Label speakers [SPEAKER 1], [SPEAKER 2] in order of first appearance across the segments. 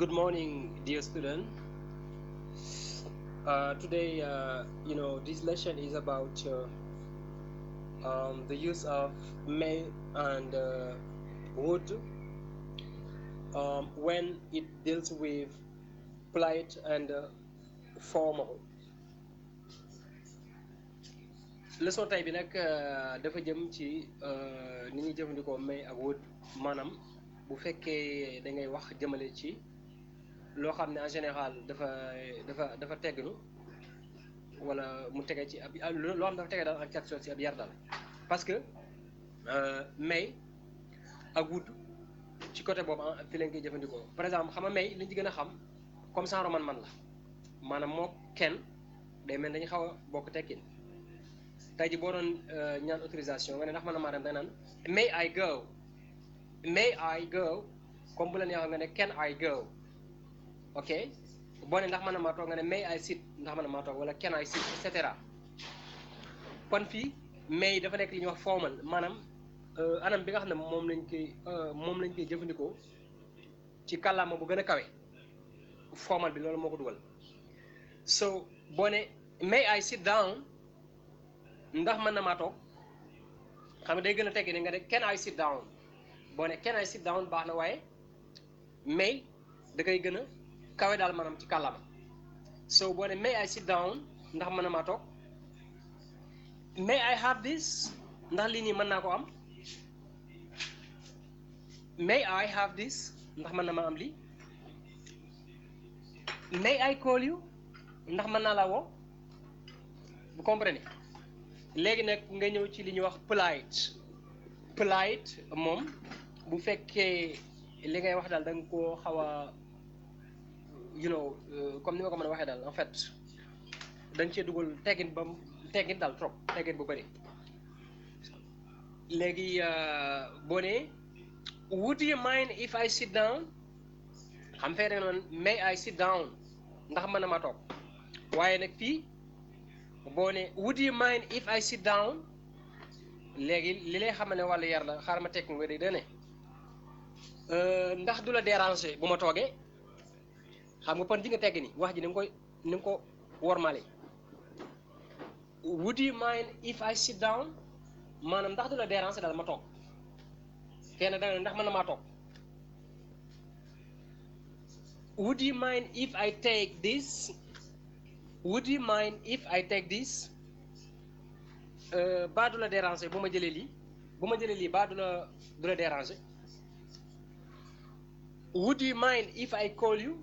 [SPEAKER 1] Good morning, dear student. Today, this lesson is about the use of may and would when it deals with polite and formal. Leçon tey bi nag dafa jëm ci ni ñuy jëfandikoo may ak would maanaam bu fekkee da ngay wax jëmale ci loo xam ne en général dafa teggnu wala mu tege ci ab loo xam dafa tege daal en quelque sorte ci ab yar daal parce que may ak would ci côté boobu fi lañ koy jëfandikoo par exemple xam nga may liñ ci gën a xam comme genre man la maanaam moo kenn day mel dañu xaw a bokk tekkin tey ji boo doon ñaan autorisation nga ne ndax mën na maa dem da naan may I go comme bu la neexoon nga ne can I go ok boo ne ndax mën na maa toog nga ne may I sit ndax mën na maa toog wala can I sit et cetera kon fii may dafa nekk li ñuy wax formal maanaam anam bi nga xam ne moom lañ koy jëfandikoo ci kàllaama bu gën a kawe formal bi loolu moo ko dugal so boo ne may I sit down ndax mën na maa toog xam nga day gën a teggi ne nga ne can I sit down boo ne can I sit down baax na waaye may da koy gën a kawe daal maanaam ci kàllaama so boo ne may I sit down ndax mën na maa toog may I have this ndax lii nii mën naa ko am may I have this ndax mën na ma am lii may I call you ndax mën naa laa woo vous comprenez léegi nag nga ñëw ci li ñuy wax polite moom bu fekkee li ngay wax daal da nga koo xaw a comme ni ma ko mën a waxee daal en fait da nga cee dugal teggin daal trop teggin bu bëri léegi boo nee would you mind if I sit down xam fee da nga noonu may I sit down ndax mën na ma toog waaye nag fii boo ne would you mind if I sit down léegi li lay xamal ne wàllu yar la xaaral ma tekk nga dégg da ne ndax du la déranger bu ma toogee xam nga pon ji nga tegg ni wax ji ni nga ko wormale would you mind if I sit down maanaam ndax du la déranger daal ma toog kenn da nga ne ndax mën na maa toog would you mind if I take this would you mind if I take this baa du la déranger bu ma jëlee lii baa du la déranger would you mind if I call you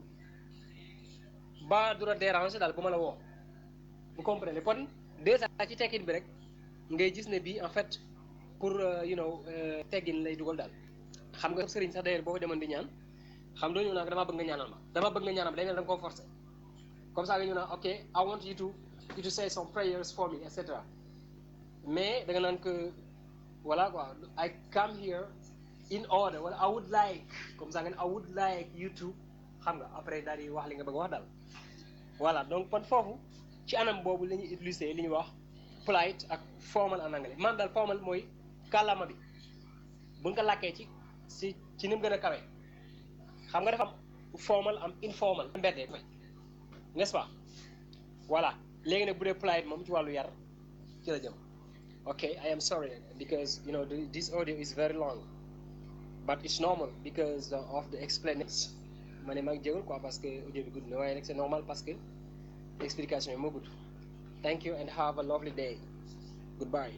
[SPEAKER 1] baa du la déranger daal bu ma la woo vous comprenez kon déjà ci tekkin bi rek ngay gis ne bii en fait pour teggin lay dugal daal xam nga sëriñ sax d'ailleurs boo ko demoon di ñaan xam doo ñëw naa ko damaa bëgg nga ñaanal ma day mel da nga koo forcer comme ça nga ñu naan ok I want you to say some prayers for me et cetera mais da nga naan que voilà quoi I come here in order wala I would like comme ça nga ne I would like you to xam nga après daal di wax li nga bëgg wax daal voilà donc kon foofu ci anam boobu la ñuy utiliser li ñuy wax polite ak formal en anglais man daal formal mooy kàllaama bi bu nga ko làkkee ci ni mu gën a kawe xam nga dafa am formal am informal mbeddee koy n'est-ce pas voilà léegi nag bu dee polite moom ci wàllu yar ci la jëm ok I am sorry because this audio is very long but it's normal because of the explanation ma ne maa ngi jégal quoi parce que audio bi gudd na waaye nag c'est normal parce que explication yi moo gudd thank you and have a lovely day goodbye